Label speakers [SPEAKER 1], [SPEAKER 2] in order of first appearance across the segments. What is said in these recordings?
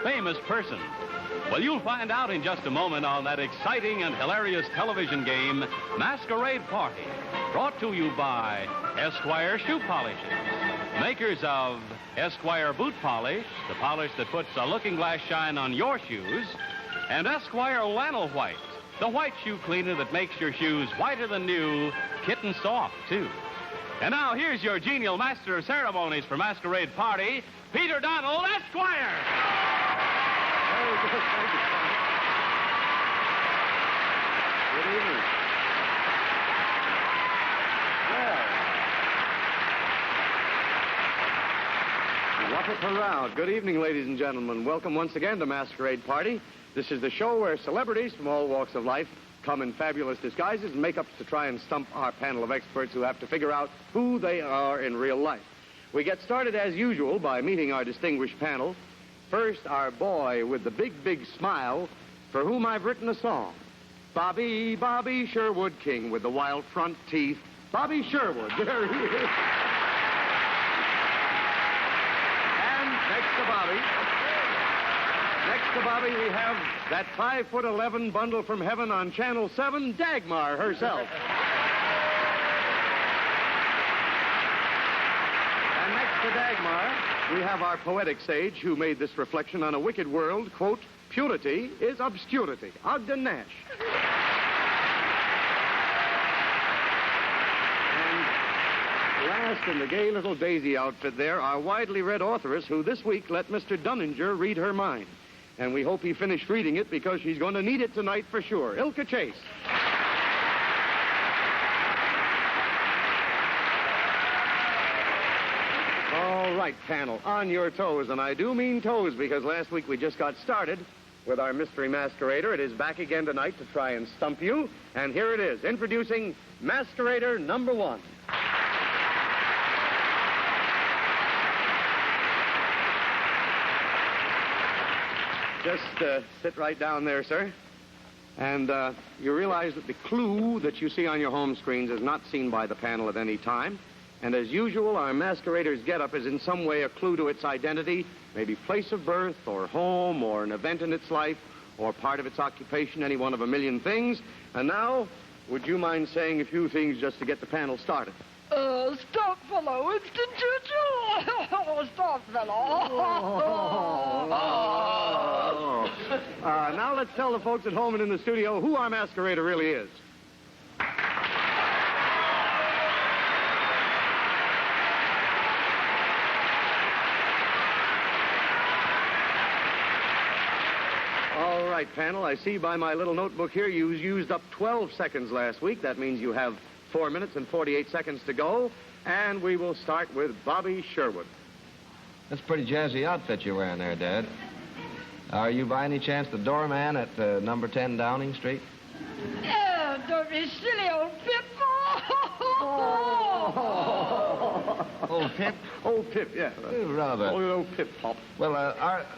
[SPEAKER 1] famous person? Well, you'll find out in just a moment on that exciting and hilarious television game, Masquerade Party, brought to you by Esquire Shoe Polishes, makers of Esquire Boot Polish, the polish that puts a looking-glass shine on your shoes, and Esquire Flannel White, the white shoe cleaner that makes your shoes whiter than new, kitten soft, too. And now, here's your genial master of ceremonies for Masquerade Party, Peter Donald, Esquire!
[SPEAKER 2] Very good. Thank you, Frank. Good evening. Well, what a crowd. Good evening, ladies and gentlemen. Welcome once again to Masquerade Party. This is the show where celebrities from all walks of life come in fabulous disguises and make-ups to try and stump our panel of experts who have to figure out who they are in real life. We get started, as usual, by meeting our distinguished panel. First, our boy with the big, big smile, for whom I've written a song. Bobby, Bobby Sherwood King with the wild front teeth. Bobby Sherwood, there he is. And next to Bobby, we have that 5'11" bundle from heaven on Channel 7, Dagmar herself. And next to Dagmar, we have our poetic sage who made this reflection on a wicked world, quote, "Purity is obscurity." Ogden Nash. And last in the gay little daisy outfit there, our widely read authoress who this week let Mr. Dunninger read her mind. And we hope he finished reading it because she's going to need it tonight for sure. Ilka Chase. All right, panel, on your toes. And I do mean toes because last week we just got started with our mystery masquerader. It is back again tonight to try and stump you. And here it is, introducing Masquerader number 1. Just sit right down there, sir. And you realize that the clue that you see on your home screens is not seen by the panel at any time. And as usual, our masquerader's getup is in some way a clue to its identity, maybe place of birth or home or an event in its life or part of its occupation, any one of a million things. And now, would you mind saying a few things just to get the panel started?
[SPEAKER 3] Stop, fellow, Winston Churchill. Stop, fellow.
[SPEAKER 2] Now let's tell the folks at home and in the studio who our masquerader really is. All right, panel, I see by my little notebook here you used up 12 seconds last week. That means you have 4 minutes and 48 seconds to go, and we will start with Bobby Sherwood.
[SPEAKER 4] That's a pretty jazzy outfit you're wearing there, Dad. Are you by any chance the doorman at number 10 Downing Street?
[SPEAKER 3] Oh, don't be silly, old Pip.
[SPEAKER 4] Old Pip?
[SPEAKER 2] Old Pip, yeah.
[SPEAKER 4] Rather.
[SPEAKER 2] Old Pip Pop.
[SPEAKER 4] Well,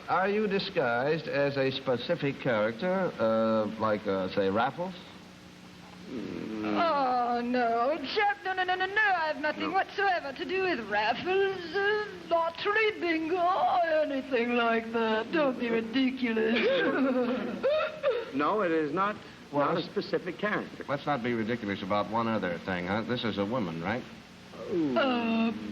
[SPEAKER 4] are you disguised as a specific character, like, say, Raffles?
[SPEAKER 3] Oh, no, chap, no, I have nothing whatsoever to do with raffles, lottery, bingo, or anything like that. Don't be ridiculous.
[SPEAKER 2] No, it is not a specific character.
[SPEAKER 4] Let's not be ridiculous about one other thing, huh? This is a woman, right?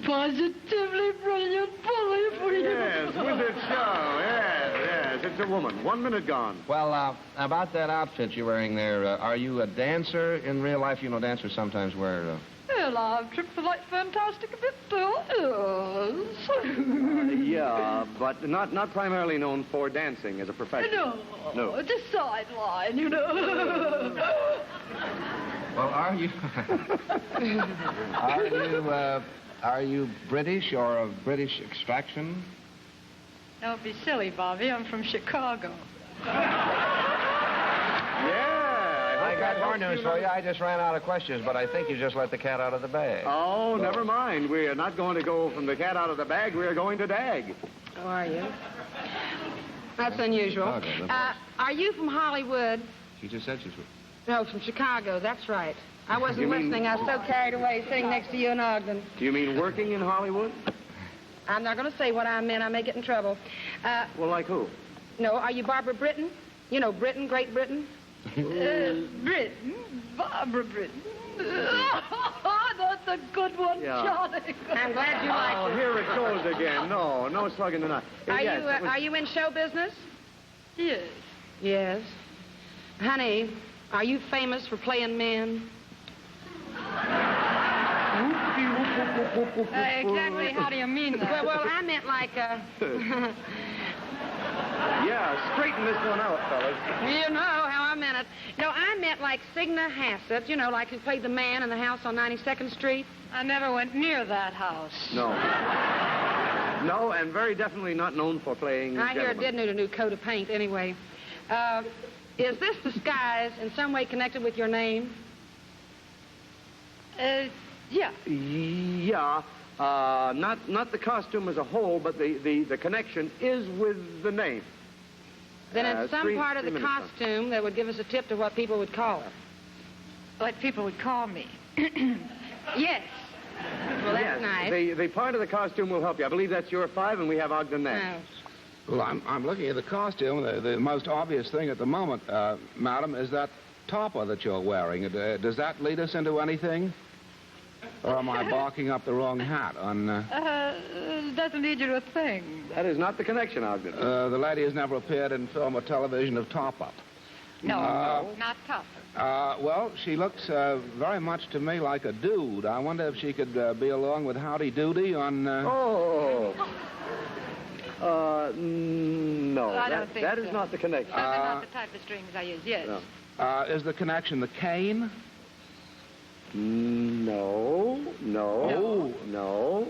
[SPEAKER 3] Positively brilliant bully for you.
[SPEAKER 2] Yes, Wizard Show, yes, it's a woman. 1 minute gone.
[SPEAKER 4] Well, about that outfit you're wearing there, are you a dancer in real life? You know, dancers sometimes wear...
[SPEAKER 3] Well, I've tripped the light fantastic a bit, Bill.
[SPEAKER 2] Yeah, but not primarily known for dancing as a profession.
[SPEAKER 3] No. It's a sideline, you know.
[SPEAKER 4] Well, are you British or of British extraction?
[SPEAKER 3] Don't be silly, Bobby. I'm from Chicago.
[SPEAKER 4] I got more news for you. I just ran out of questions, but I think you just let the cat out of the bag.
[SPEAKER 2] Oh, never mind. We are not going to go from the cat out of the bag. We are going to dag.
[SPEAKER 5] How are you? That's unusual.
[SPEAKER 4] Okay,
[SPEAKER 5] are you from Hollywood?
[SPEAKER 4] She just said she's from...
[SPEAKER 5] No, from Chicago. That's right. I wasn't listening. I was so carried away sitting next to you in Ogden.
[SPEAKER 2] Do you mean working in Hollywood?
[SPEAKER 5] I'm not going to say what I meant. I may get in trouble.
[SPEAKER 2] Well, like who?
[SPEAKER 5] No, are you Barbara Britton? You know Britain, Great Britain?
[SPEAKER 3] Britton? Barbara Britton? That's a good one, Johnny.
[SPEAKER 5] I'm glad you liked
[SPEAKER 2] Oh,
[SPEAKER 5] it.
[SPEAKER 2] here it goes again. No slugging tonight.
[SPEAKER 5] Are you in show business?
[SPEAKER 3] Yes.
[SPEAKER 5] Yes. Honey, are you famous for playing men?
[SPEAKER 3] Exactly how do you mean that?
[SPEAKER 5] Well, I meant like,
[SPEAKER 2] Yeah, straighten this one out, fellas.
[SPEAKER 5] you know how I meant it. No, I meant like Signa Hassett, you know, like who played the man in the house on 92nd Street.
[SPEAKER 3] I never went near that house.
[SPEAKER 2] No, and very definitely not known for playing
[SPEAKER 5] I hear it
[SPEAKER 2] gentlemen.
[SPEAKER 5] did need a new coat of paint anyway. Is this disguise in some way connected with your name?
[SPEAKER 3] Yeah.
[SPEAKER 2] Yeah, not the costume as a whole, but the connection is with the name.
[SPEAKER 5] Then it's some part of
[SPEAKER 2] three
[SPEAKER 5] the
[SPEAKER 2] minutes, huh?
[SPEAKER 5] costume that would give us a tip to what people would call her.
[SPEAKER 3] What people would call me.
[SPEAKER 5] Yes. Well, that's
[SPEAKER 2] Yes,
[SPEAKER 5] nice.
[SPEAKER 2] the part of the costume will help you. I believe that's your 5, and we have Ogden next.
[SPEAKER 5] No.
[SPEAKER 6] Well, I'm looking at the costume. The most obvious thing at the moment, madam, is that topper that you're wearing. Does that lead us into anything? Or am I barking up the wrong hat on...
[SPEAKER 3] Doesn't lead you to a thing.
[SPEAKER 2] That is not the connection, Ogden.
[SPEAKER 6] the lady has never appeared in film or television of top-up.
[SPEAKER 3] No, not tough.
[SPEAKER 6] Well, she looks very much to me like a dude. I wonder if she could be along with Howdy Doody on...
[SPEAKER 2] No.
[SPEAKER 3] I don't think
[SPEAKER 2] that
[SPEAKER 3] so.
[SPEAKER 2] is not the connection.
[SPEAKER 3] Those are not the type of strings I use, yes.
[SPEAKER 2] No.
[SPEAKER 6] is the connection the cane?
[SPEAKER 2] No.
[SPEAKER 6] No.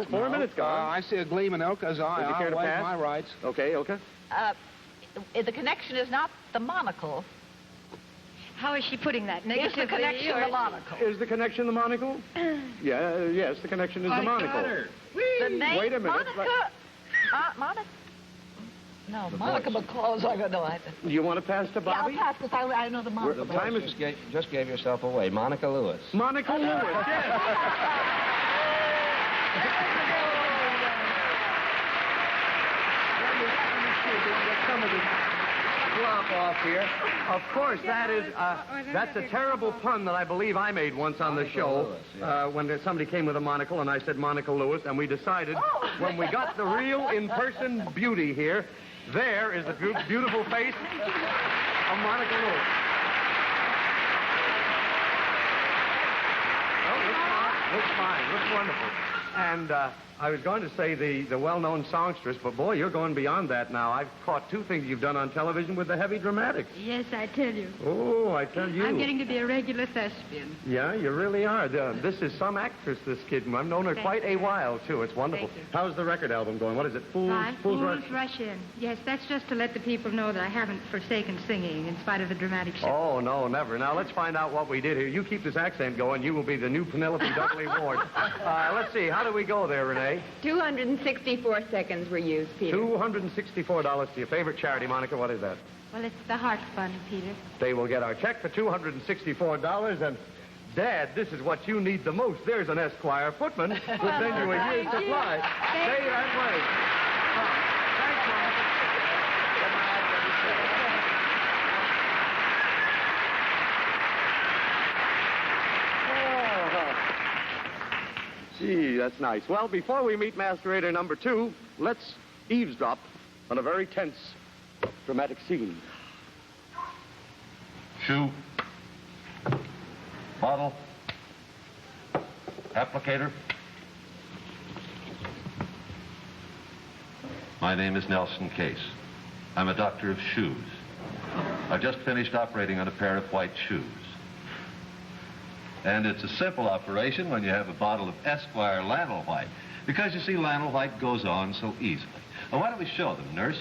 [SPEAKER 2] It's 4 minutes gone.
[SPEAKER 6] I see a gleam in Ilka's eye.
[SPEAKER 2] Would you care
[SPEAKER 6] I'll
[SPEAKER 2] to
[SPEAKER 6] waive
[SPEAKER 2] pass?
[SPEAKER 6] my rights.
[SPEAKER 2] Okay, Ilka.
[SPEAKER 7] The connection is not the monocle.
[SPEAKER 3] How is she putting that?
[SPEAKER 7] It's
[SPEAKER 3] Negatively?
[SPEAKER 7] the connection
[SPEAKER 3] or-
[SPEAKER 7] the monocle.
[SPEAKER 2] Is the connection the monocle? Yes, the connection is the monocle.
[SPEAKER 7] The name
[SPEAKER 2] Wait a minute.
[SPEAKER 7] Monica. Monica. No, Monica McClaw's. I don't know.
[SPEAKER 2] Do you want to pass to
[SPEAKER 7] Yeah, I'll
[SPEAKER 2] Bobby?
[SPEAKER 7] pass because I know the Monica.
[SPEAKER 2] The time is...
[SPEAKER 4] Just gave yourself away. Monica Lewis.
[SPEAKER 2] Monica Lewis, yes. Some of this flop off here. Of course, that's a terrible pun that I believe I made once on the show when somebody came with a monocle and I said Monica Lewis, and we decided when we got the real in-person beauty here, there is the beautiful face of Monica Lewis. Oh, looks fine, looks wonderful. And I was going to say the well-known songstress, but boy, you're going beyond that now. I've caught 2 things you've done on television with the heavy dramatics.
[SPEAKER 3] Yes, I tell you.
[SPEAKER 2] Oh, I tell you.
[SPEAKER 3] I'm getting to be a regular thespian.
[SPEAKER 2] Yeah, you really are. This is some actress, this kid. I've known her quite a while, too. It's wonderful.
[SPEAKER 3] Thank you.
[SPEAKER 2] How's the record album going? What is it? Fools
[SPEAKER 3] Rush In. Yes, that's just to let the people know that I haven't forsaken singing in spite of the dramatic show.
[SPEAKER 2] Oh, no, never. Now, let's find out what we did here. You keep this accent going. You will be the new Penelope Dudley Ward. Let's see. How do we go there, Renee?
[SPEAKER 8] 264 seconds were used, Peter.
[SPEAKER 2] $264 to your favorite charity, Monica. What is that?
[SPEAKER 3] Well, it's the Heart Fund, Peter.
[SPEAKER 2] They will get our check for $264, and Dad, this is what you need the most. There's an Esquire footman who'll send you a year's supply. Stay that way. Thanks, Monica. Gee, that's nice. Well, before we meet Masquerader number 2, let's eavesdrop on a very tense, dramatic scene.
[SPEAKER 9] Shoe. Bottle. Applicator. My name is Nelson Case. I'm a doctor of shoes. I've just finished operating on a pair of white shoes. And it's a simple operation when you have a bottle of Esquire Lannel White, because you see, Lannel White goes on so easily. Well, why don't we show them, nurse?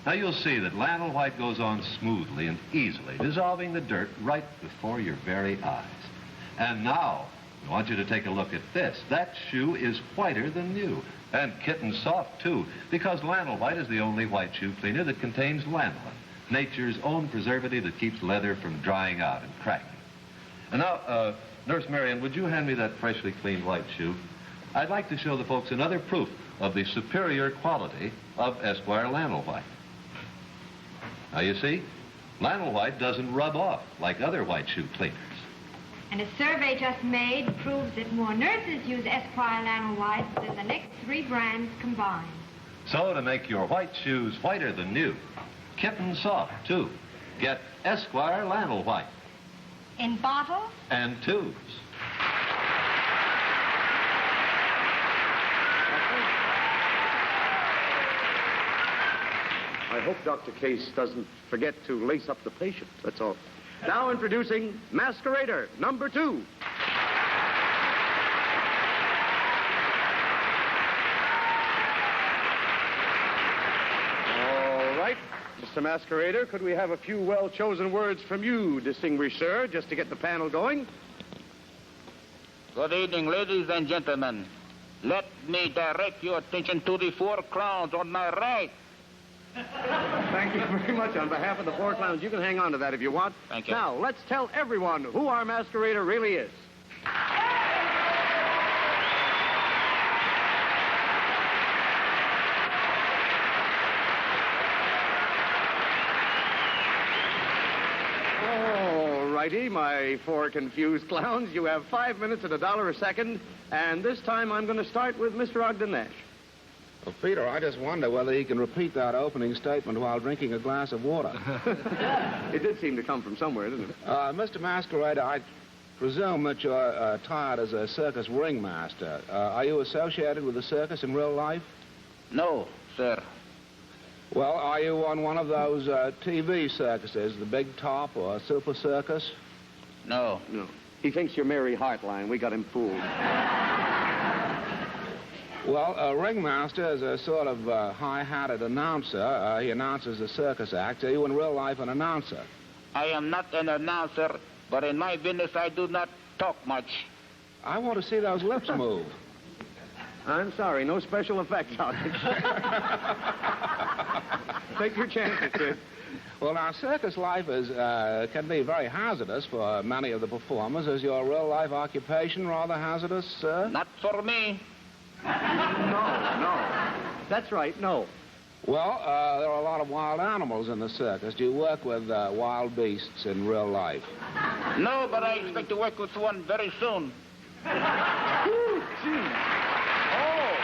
[SPEAKER 9] Now, you'll see that Lannel White goes on smoothly and easily, dissolving the dirt right before your very eyes. And now, I want you to take a look at this. That shoe is whiter than new, and kitten soft, too, because Lannel White is the only white shoe cleaner that contains lanolin, nature's own preservative that keeps leather from drying out and cracking. And now, Nurse Marion, would you hand me that freshly cleaned white shoe? I'd like to show the folks another proof of the superior quality of Esquire Lannel White. Now, you see, flannel white doesn't rub off like other white shoe cleaners.
[SPEAKER 8] And a survey just made proves that more nurses use Esquire Lanol White than the next 3 brands combined.
[SPEAKER 9] So to make your white shoes whiter than new, kitten soft, too, get Esquire Lanol White.
[SPEAKER 8] In bottles?
[SPEAKER 9] And tubes.
[SPEAKER 2] I hope Dr. Case doesn't forget to lace up the patient, that's all. Now introducing Masquerader, number 2. All right, Mr. Masquerader, could we have a few well-chosen words from you, distinguished sir, just to get the panel going?
[SPEAKER 10] Good evening, ladies and gentlemen. Let me direct your attention to the 4 clowns on my right.
[SPEAKER 2] Thank you very much. On behalf of the 4 clowns, you can hang on to that if you want.
[SPEAKER 10] Thank you.
[SPEAKER 2] Now, let's tell everyone who our masquerader really is. All righty, my 4 confused clowns. You have 5 minutes at $1 a second, and this time I'm going to start with Mr. Ogden Nash.
[SPEAKER 6] Well, Peter, I just wonder whether he can repeat that opening statement while drinking a glass of water.
[SPEAKER 2] It did seem to come from somewhere, didn't it?
[SPEAKER 6] Mr. Masquerader, I presume that you're attired as a circus ringmaster. Are you associated with the circus in real life?
[SPEAKER 10] No, sir.
[SPEAKER 6] Well, are you on one of those TV circuses, the Big Top or Super Circus?
[SPEAKER 10] No.
[SPEAKER 2] No. He thinks you're Mary Hartline. We got him fooled.
[SPEAKER 6] Well, a ringmaster is a sort of high-hatted announcer. He announces the circus act. Are you in real life an announcer?
[SPEAKER 10] I am not an announcer, but in my business I do not talk much.
[SPEAKER 6] I want to see those lips move.
[SPEAKER 2] I'm sorry, no special effects on it. Take your chances, kid.
[SPEAKER 6] Well, now, circus life can be very hazardous for many of the performers. Is your real-life occupation rather hazardous, sir?
[SPEAKER 10] Not for me.
[SPEAKER 2] No. That's right, no.
[SPEAKER 6] Well, there are a lot of wild animals in the circus. Do you work with wild beasts in real life?
[SPEAKER 10] No, but I expect to work with one very soon.
[SPEAKER 2] Ooh, gee. Oh.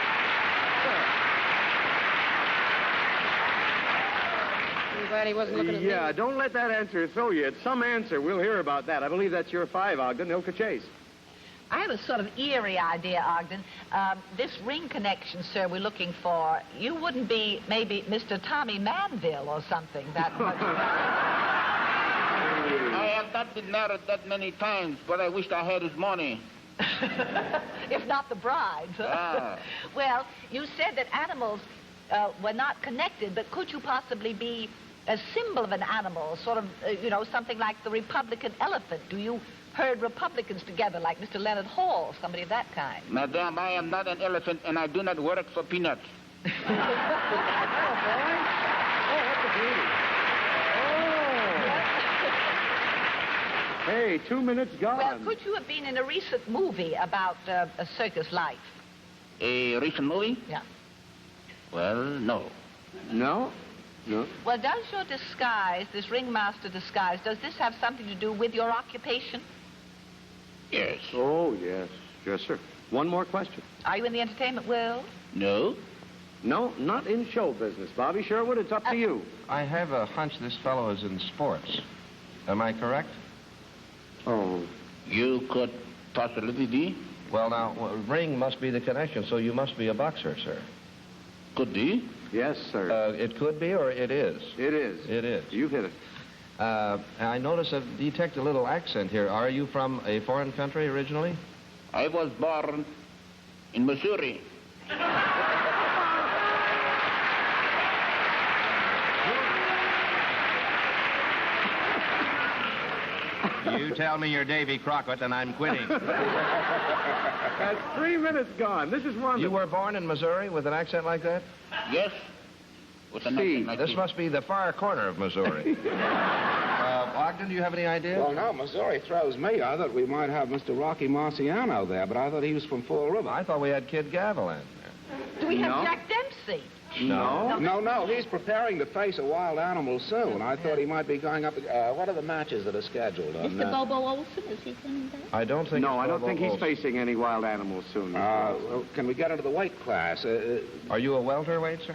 [SPEAKER 5] I'm glad he wasn't looking at me.
[SPEAKER 2] Yeah, don't let that answer throw you. It's some answer. We'll hear about that. I believe that's your 5, Ogden. Ilka Chase.
[SPEAKER 7] I have a sort of eerie idea, Ogden. This ring connection, sir, we're looking for, you wouldn't be maybe Mr. Tommy Manville or something that much.
[SPEAKER 10] I have not been married that many times, but I wished I had his money.
[SPEAKER 7] If not the bride's.
[SPEAKER 10] Ah.
[SPEAKER 7] Well, you said that animals were not connected, but could you possibly be a symbol of an animal, sort of, something like the Republican elephant? Do you herd Republicans together like Mr. Leonard Hall, somebody of that kind?
[SPEAKER 10] Madame, I am not an elephant, and I do not work for peanuts.
[SPEAKER 2] Oh, boy. Oh, that's a beauty. Oh. Hey, 2 minutes gone.
[SPEAKER 7] Well, could you have been in a recent movie about a circus life?
[SPEAKER 10] A recent movie?
[SPEAKER 7] Yeah.
[SPEAKER 10] Well, no.
[SPEAKER 2] No? No.
[SPEAKER 7] Well, does your disguise, this ringmaster disguise, does this have something to do with your occupation?
[SPEAKER 10] Yes.
[SPEAKER 2] Oh, yes. Yes, sir. One more question.
[SPEAKER 7] Are you in the entertainment world?
[SPEAKER 10] No.
[SPEAKER 2] No, not in show business. Bobby Sherwood, it's up to you.
[SPEAKER 4] I have a hunch this fellow is in sports. Am I correct?
[SPEAKER 2] Oh.
[SPEAKER 10] You could possibly be.
[SPEAKER 4] Well, now, ring must be the connection, so you must be a boxer, sir.
[SPEAKER 10] Could be.
[SPEAKER 2] Yes, sir.
[SPEAKER 4] It could be, or it is?
[SPEAKER 2] It is.
[SPEAKER 4] It is.
[SPEAKER 2] You've hit it.
[SPEAKER 4] I notice I detect a little accent here. Are you from a foreign country originally?
[SPEAKER 10] I was born in Missouri.
[SPEAKER 4] You tell me you're Davy Crockett, and I'm quitting.
[SPEAKER 2] That's 3 minutes gone. This is wonderful.
[SPEAKER 4] You were born in Missouri with an accent like that?
[SPEAKER 10] Yes. With an
[SPEAKER 2] Steve,
[SPEAKER 10] accent like
[SPEAKER 4] This must be the far corner of Missouri. Ogden, do you have any idea?
[SPEAKER 6] Well, no, Missouri throws me. I thought we might have Mr. Rocky Marciano there, but I thought he was from Fall River.
[SPEAKER 4] I thought we had Kid Gavilan.
[SPEAKER 7] Do we have
[SPEAKER 2] No.
[SPEAKER 7] Jack Dempsey?
[SPEAKER 6] No, he's preparing to face a wild animal soon. I thought he might be going up... what are the matches that are scheduled?
[SPEAKER 7] Mr. Bobo Olson, is he coming back?
[SPEAKER 4] I don't think
[SPEAKER 2] No, I don't think he's facing any wild animals soon.
[SPEAKER 6] Well, can we get into the weight class?
[SPEAKER 4] Are you a welterweight, sir?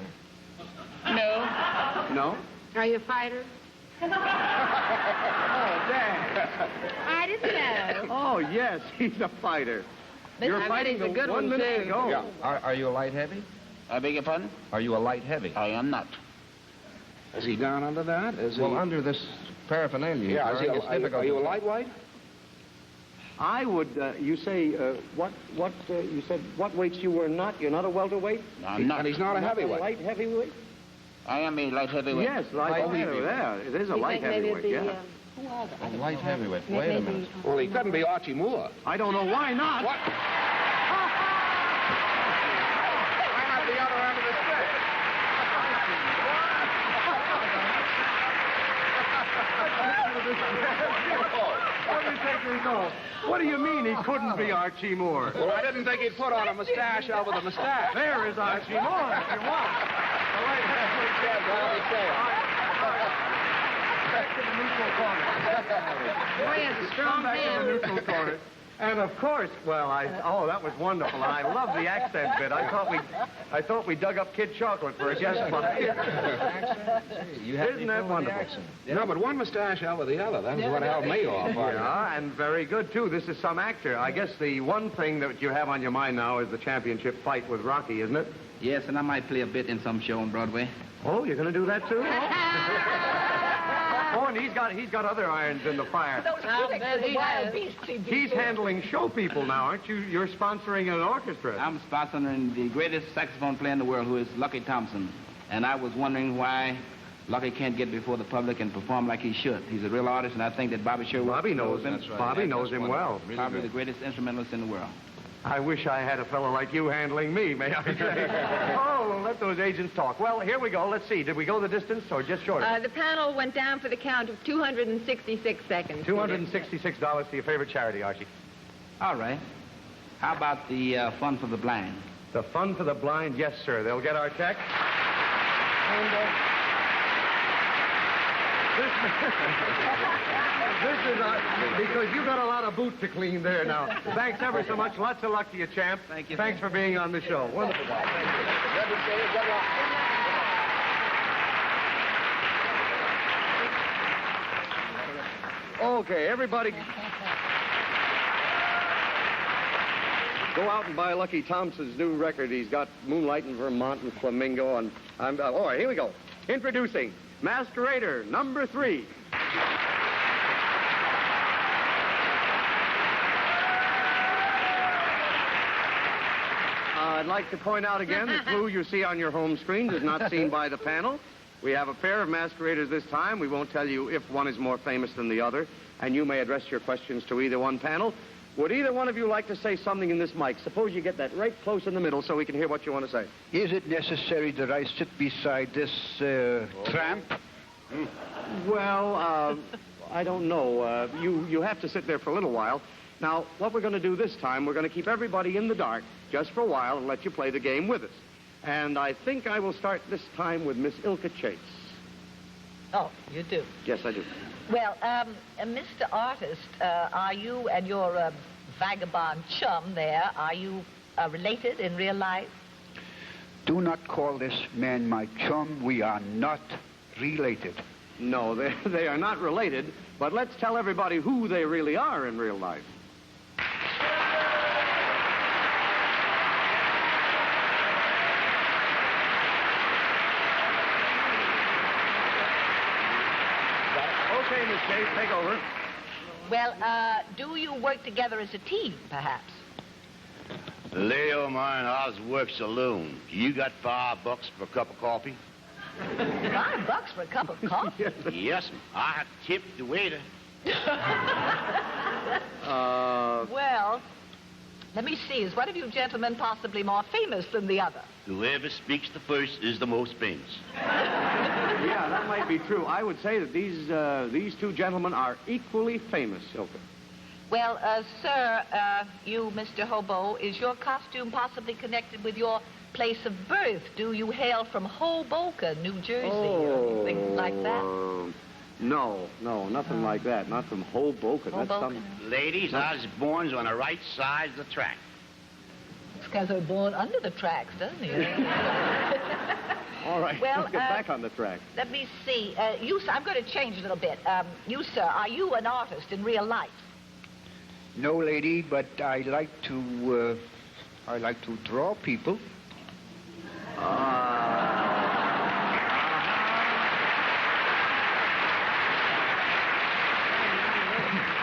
[SPEAKER 5] No.
[SPEAKER 2] No?
[SPEAKER 5] Are you a fighter?
[SPEAKER 2] Oh, Dad.
[SPEAKER 5] I didn't know.
[SPEAKER 2] Oh, yes, he's a fighter. You're fighting
[SPEAKER 5] he's a good
[SPEAKER 2] 1
[SPEAKER 5] one,
[SPEAKER 2] minute
[SPEAKER 5] too.
[SPEAKER 2] ago.
[SPEAKER 6] Yeah.
[SPEAKER 4] Are you a light heavy?
[SPEAKER 10] I beg your pardon?
[SPEAKER 4] Are you a light heavy?
[SPEAKER 10] I am not.
[SPEAKER 6] Is he down under that? Is
[SPEAKER 4] Well,
[SPEAKER 6] he...
[SPEAKER 4] under this paraphernalia.
[SPEAKER 6] Yeah,
[SPEAKER 4] sir, it's difficult
[SPEAKER 6] are you a
[SPEAKER 4] to-
[SPEAKER 6] lightweight?
[SPEAKER 2] I would, you say, you said what weights you were not? You're not a welterweight?
[SPEAKER 10] I'm not.
[SPEAKER 6] And he's not a heavyweight.
[SPEAKER 2] Light heavyweight?
[SPEAKER 10] I am a light heavyweight.
[SPEAKER 2] Yes, light heavyweight. Yeah, it is a light heavyweight, yeah.
[SPEAKER 4] A light heavyweight. Wait a minute.
[SPEAKER 6] Well, he couldn't be Archie Moore.
[SPEAKER 2] I don't know why not.
[SPEAKER 6] What? I'm at the other end of the stick.
[SPEAKER 2] Let me take this off. What do you mean he couldn't be Archie Moore?
[SPEAKER 6] Well, I didn't think he'd put on a mustache over the mustache.
[SPEAKER 2] There is Archie Moore, if you want. All right, back to the neutral corner.
[SPEAKER 5] Boy, he has a strong
[SPEAKER 2] Back to the
[SPEAKER 5] hand.
[SPEAKER 2] neutral corner. And of course, well, that was wonderful, and I love the accent bit. I thought we dug up Kid Chocolate for a guest spot. Isn't that wonderful?
[SPEAKER 6] No, but one mustache over the other. That's what held me off.
[SPEAKER 2] Yeah, and very good, too. This is some actor. I guess the one thing that you have on your mind now is the championship fight with Rocky, isn't it?
[SPEAKER 11] Yes, and I might play a bit in some show on Broadway.
[SPEAKER 2] Oh, you're going to do that, too? Oh, and he's got other irons in the fire. He's handling show people now, aren't you? You're sponsoring an orchestra.
[SPEAKER 11] I'm sponsoring the greatest saxophone player in the world, who is Lucky Thompson. And I was wondering why Lucky can't get before the public and perform like he should. He's a real artist, and I think that Bobby Sherwood
[SPEAKER 2] Bobby knows him.
[SPEAKER 11] That's right.
[SPEAKER 2] Bobby knows him well.
[SPEAKER 11] Really probably the greatest instrumentalist in the world.
[SPEAKER 2] I wish I had a fellow like you handling me, may I say. Oh, well, let those agents talk. Well, here we go. Let's see. Did we go the distance or just short?
[SPEAKER 12] The panel went down for the count of 266 seconds.
[SPEAKER 2] $266 to your favorite charity, Archie.
[SPEAKER 11] All right. How about the Fun for the Blind?
[SPEAKER 2] The Fun for the Blind, yes, sir. They'll get our check. And, this is because you got a lot of boot to clean there now. Thanks ever so much. Lots of luck to you, champ.
[SPEAKER 11] Thank you.
[SPEAKER 2] Thanks for being on the show. Wonderful. Okay, everybody. Go out and buy Lucky Thompson's new record. He's got Moonlight in Vermont and Flamingo. And all right, here we go. Introducing Masquerader number 3. I'd like to point out again the clue you see on your home screen is not seen by the panel. We have a pair of masqueraders this time. We won't tell you if one is more famous than the other, and you may address your questions to either one panel. Would either one of you like to say something in this mic? Suppose you get that right close in the middle so we can hear what you want to say.
[SPEAKER 13] Is it necessary that I sit beside this tramp?
[SPEAKER 2] Well, I don't know. You have to sit there for a little while. Now, what we're going to do this time, we're going to keep everybody in the dark just for a while and let you play the game with us. And I think I will start this time with Miss Ilka Chase.
[SPEAKER 7] Oh, you do?
[SPEAKER 2] Yes, I do.
[SPEAKER 7] Well, Mr. Artist, are you and your vagabond chum there, are you related in real life?
[SPEAKER 13] Do not call this man my chum. We are not related.
[SPEAKER 2] No, they are not related, but let's tell everybody who they really are in real life. Okay, Miss Chase, take over.
[SPEAKER 7] Well, do you work together as a team, perhaps?
[SPEAKER 14] Leo, mine, ours work saloon. You got $5 for a cup of coffee?
[SPEAKER 7] $5 for a cup of coffee?
[SPEAKER 14] Yes, ma'am. I tip the waiter.
[SPEAKER 7] Well, let me see. Is one of you gentlemen possibly more famous than the other?
[SPEAKER 14] Whoever speaks the first is the most famous.
[SPEAKER 2] Yeah, that might be true. I would say that these two gentlemen are equally famous, Ilka.
[SPEAKER 7] Well, sir, you, Mr. Hobo, is your costume possibly connected with your place of birth? Do you hail from Hoboken, New Jersey, or anything like that?
[SPEAKER 2] No, nothing like that. Not from Hoboken. That's
[SPEAKER 7] Hoboken?
[SPEAKER 14] Ladies, I was born on the right side of the track.
[SPEAKER 7] It's because they're born under the tracks, doesn't it?
[SPEAKER 2] All right,
[SPEAKER 7] Well,
[SPEAKER 2] let's get back on the track.
[SPEAKER 7] Let me see. You, sir, I'm going to change a little bit. You, sir, are you an artist in real life?
[SPEAKER 13] No, lady, but I like to draw people.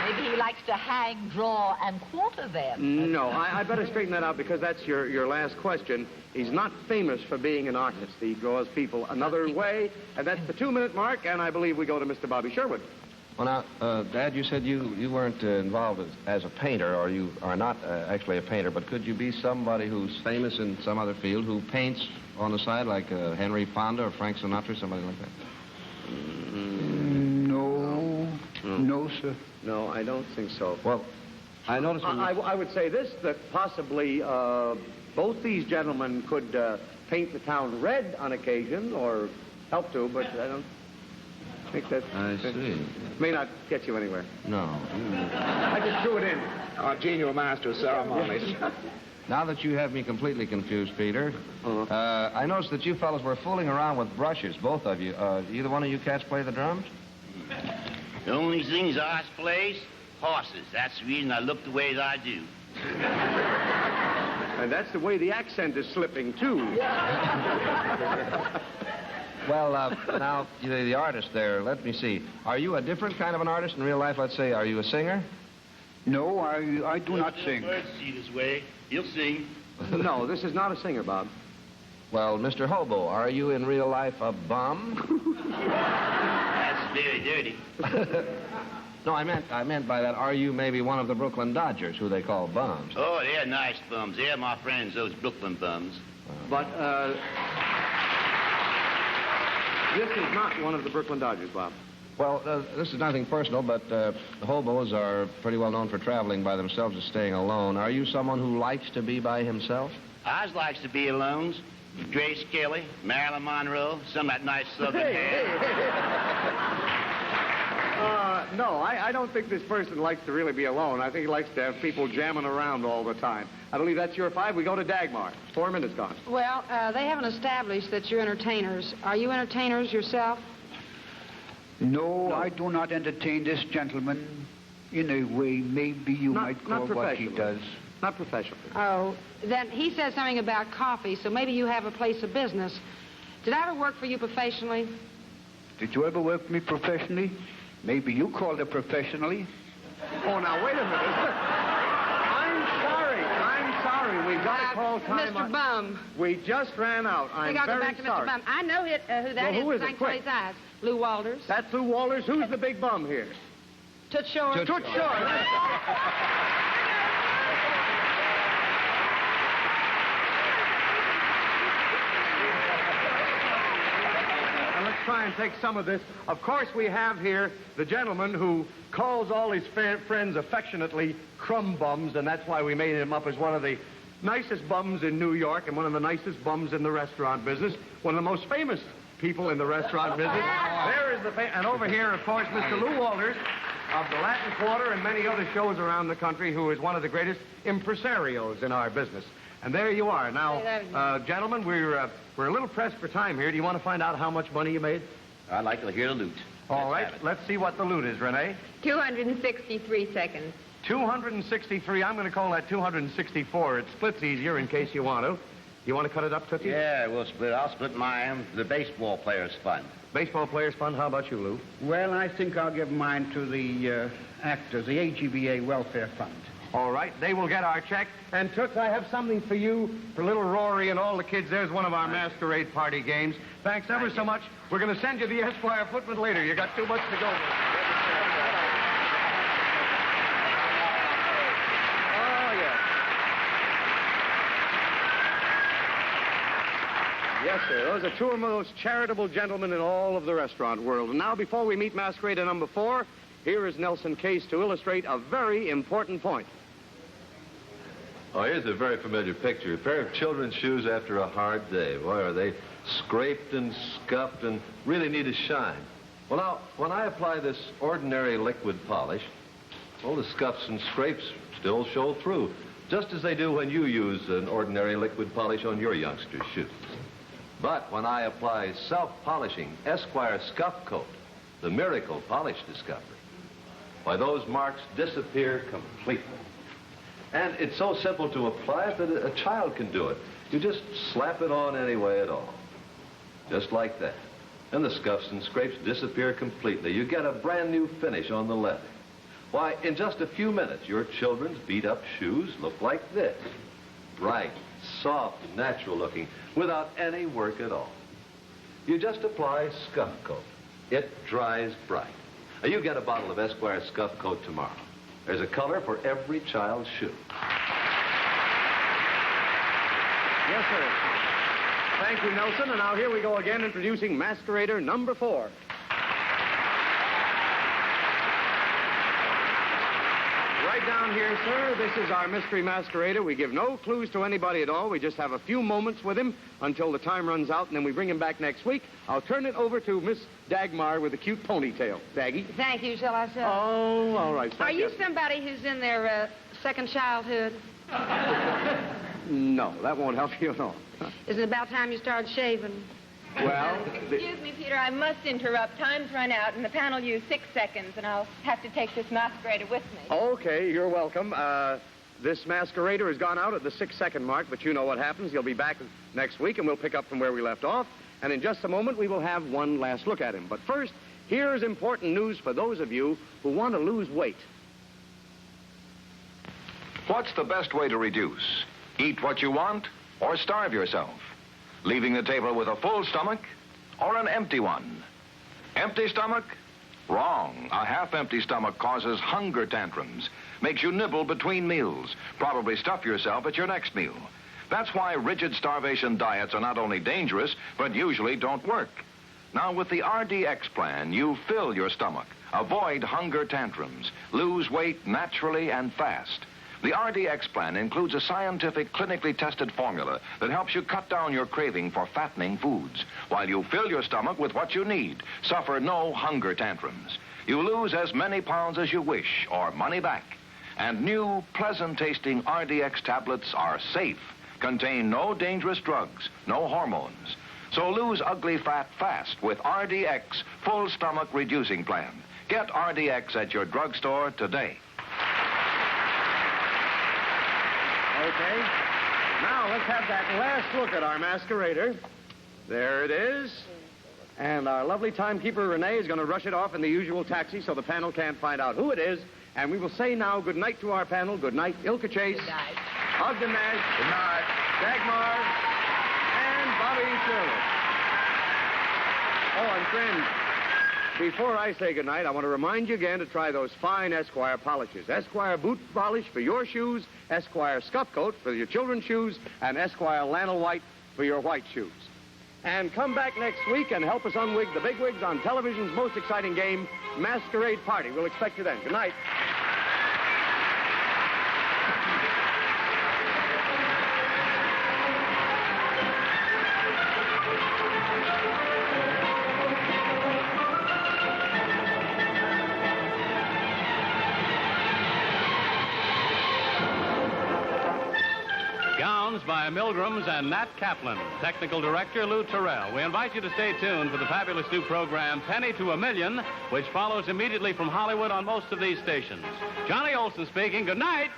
[SPEAKER 7] Maybe he likes to hang, draw, and quarter them.
[SPEAKER 2] No, I better straighten that out because that's your last question. He's not famous for being an artist. He draws people another way, and that's the 2-minute mark, and I believe we go to Mr. Bobby Sherwood.
[SPEAKER 4] Well, now, Dad, you said you weren't involved as a painter, or you are not actually a painter, but could you be somebody who's famous in some other field who paints on the side, like Henry Fonda or Frank Sinatra, somebody like that?
[SPEAKER 13] No, sir.
[SPEAKER 2] No, I don't think so.
[SPEAKER 4] Well, I noticed
[SPEAKER 2] I would say this, that possibly both these gentlemen could paint the town red on occasion, or help to, but I don't think that...
[SPEAKER 4] I see.
[SPEAKER 2] May not get you anywhere.
[SPEAKER 4] No.
[SPEAKER 2] I just threw it in.
[SPEAKER 6] Our genial master of ceremonies.
[SPEAKER 4] Now that you have me completely confused, Peter, I noticed that you fellas were fooling around with brushes, both of you. Either one of you cats play the drums?
[SPEAKER 14] The only things I plays, horses. That's the reason I look the way I do.
[SPEAKER 2] And that's the way the accent is slipping, too.
[SPEAKER 4] Well, now, the artist there, let me see. Are you a different kind of an artist in real life? Let's say, are you a singer?
[SPEAKER 13] No, I do not sing.
[SPEAKER 14] Birds see this way. He'll sing.
[SPEAKER 2] No, this is not a singer, Bob.
[SPEAKER 4] Well, Mr. Hobo, are you in real life a bum?
[SPEAKER 14] That's very dirty.
[SPEAKER 4] No, I meant by that, are you maybe one of the Brooklyn Dodgers, who they call bums?
[SPEAKER 14] Oh, they're nice bums. They're my friends, those Brooklyn bums.
[SPEAKER 2] But, this is not one of the Brooklyn Dodgers, Bob.
[SPEAKER 4] Well, this is nothing personal, but hobos are pretty well known for traveling by themselves and staying alone. Are you someone who likes to be by himself?
[SPEAKER 14] I likes to be alone. Grace Kelly, Marilyn Monroe, some of that nice southern hair.
[SPEAKER 2] No, I don't think this person likes to really be alone. I think he likes to have people jamming around all the time. I believe that's your 5. We go to Dagmar. 4 minutes gone.
[SPEAKER 5] Well, they haven't established that you're entertainers. Are you entertainers yourself?
[SPEAKER 13] No, I do not entertain this gentleman in a way maybe you might call what he does.
[SPEAKER 2] Not professionally.
[SPEAKER 5] Oh, then he said something about coffee, so maybe you have a place of business. Did I ever work for you professionally?
[SPEAKER 13] Did you ever work for me professionally? Maybe you called it professionally.
[SPEAKER 2] Oh, now, wait a minute. I'm sorry. We've got to call time
[SPEAKER 5] Mr. Bum.
[SPEAKER 2] We just ran out. I'm
[SPEAKER 5] I'll go
[SPEAKER 2] very
[SPEAKER 5] back to
[SPEAKER 2] sorry.
[SPEAKER 5] Mr. Bum. I know who that
[SPEAKER 2] Well, who is
[SPEAKER 5] I
[SPEAKER 2] it?
[SPEAKER 5] can tell
[SPEAKER 2] Quick.
[SPEAKER 5] his eyes. Lou Walters.
[SPEAKER 2] That's Lou Walters. Who's the big bum here?
[SPEAKER 5] Toots Short.
[SPEAKER 2] Toots Short. Let's try and take some of this. Of course, we have here the gentleman who calls all his friends affectionately crumb bums, and that's why we made him up as one of the nicest bums in New York and one of the nicest bums in the restaurant business, one of the most famous people in the restaurant business. There is and over here, of course, Mr. Lou Walters of the Latin Quarter and many other shows around the country, who is one of the greatest impresarios in our business. And there you are. Now, gentlemen, we're a little pressed for time here. Do you want to find out how much money you made?
[SPEAKER 14] I'd like to hear the loot.
[SPEAKER 2] All right, let's see what the loot is, Renee.
[SPEAKER 12] 263 seconds.
[SPEAKER 2] 263. I'm going to call that 264. It splits easier in case you want to. You want to cut it up, Tootsie?
[SPEAKER 14] Yeah, we'll split. I'll split mine. The baseball players' fund.
[SPEAKER 2] Baseball players' fund. How about you, Lou?
[SPEAKER 15] Well, I think I'll give mine to the actors, the AGBA Welfare Fund.
[SPEAKER 2] All right, they will get our check. And, Toots, I have something for you, for little Rory and all the kids. There's one of our masquerade party games. Thanks ever so much. We're going to send you the Esquire footman later. You got too much to go with. Yes, sir. Those are two of the most charitable gentlemen in all of the restaurant world. And now, before we meet Masquerade at number 4, here is Nelson Case to illustrate a very important point.
[SPEAKER 9] Oh, here's a very familiar picture. A pair of children's shoes after a hard day. Boy, are they scraped and scuffed and really need a shine. Well, now, when I apply this ordinary liquid polish, well, the scuffs and scrapes still show through, just as they do when you use an ordinary liquid polish on your youngster's shoes. But when I apply self-polishing Esquire Scuff Coat, the miracle polish discovery, why, those marks disappear completely. And it's so simple to apply it that a child can do it. You just slap it on any way at all. Just like that. And the scuffs and scrapes disappear completely. You get a brand new finish on the leather. Why, in just a few minutes, your children's beat-up shoes look like this. Bright, soft, and natural looking, without any work at all. You just apply Scuff Coat. It dries bright. Now, you get a bottle of Esquire Scuff Coat tomorrow. There's a color for every child's shoe.
[SPEAKER 2] Yes, sir. Thank you, Nelson. And now here we go again, introducing Masquerader number 4. Right down here, sir, this is our mystery masquerader. We give no clues to anybody at all. We just have a few moments with him until the time runs out, and then we bring him back next week. I'll turn it over to Miss Dagmar with a cute ponytail. Daggy?
[SPEAKER 5] Thank you. Shall I say?
[SPEAKER 2] Oh, all right.
[SPEAKER 5] Are you somebody who's in their second childhood?
[SPEAKER 2] No, that won't help you at all.
[SPEAKER 5] Isn't it about time you started shaving?
[SPEAKER 2] Well...
[SPEAKER 12] Excuse me, Peter, I must interrupt. Time's run out, and the panel used 6 seconds, and I'll have to take this masquerader with me.
[SPEAKER 2] Okay, you're welcome. This masquerader has gone out at the 6-second mark, but you know what happens. He'll be back next week, and we'll pick up from where we left off. And in just a moment, we will have one last look at him. But first, here's important news for those of you who want to lose weight.
[SPEAKER 16] What's the best way to reduce? Eat what you want or starve yourself? Leaving the table with a full stomach or an empty one? Empty stomach? Wrong. A half-empty stomach causes hunger tantrums, makes you nibble between meals, probably stuff yourself at your next meal. That's why rigid starvation diets are not only dangerous, but usually don't work. Now, with the RDX plan, you fill your stomach, avoid hunger tantrums, lose weight naturally and fast. The RDX plan includes a scientific, clinically tested formula that helps you cut down your craving for fattening foods, while you fill your stomach with what you need, suffer no hunger tantrums. You lose as many pounds as you wish, or money back. And new, pleasant-tasting RDX tablets are safe, contain no dangerous drugs, no hormones. So lose ugly fat fast with RDX Full Stomach Reducing Plan. Get RDX at your drugstore today.
[SPEAKER 2] Okay. Now, let's have that last look at our masquerader. There it is. And our lovely timekeeper, Renee, is going to rush it off in the usual taxi so the panel can't find out who it is. And we will say now good night to our panel. Good night, Ilka Chase.
[SPEAKER 7] Good night.
[SPEAKER 2] Ogden Nash. Good night. Dagmar. And Bobby Shirley. Oh, and friends, before I say goodnight, I want to remind you again to try those fine Esquire polishes. Esquire boot polish for your shoes, Esquire scuff coat for your children's shoes, and Esquire flannel white for your white shoes. And come back next week and help us unwig the bigwigs on television's most exciting game, Masquerade Party. We'll expect you then. Good night.
[SPEAKER 1] By Milgrams and Nat Kaplan, technical director Lou Terrell. We invite you to stay tuned for the fabulous new program Penny to a Million, which follows immediately from Hollywood on most of these stations. Johnny Olson speaking. Good night.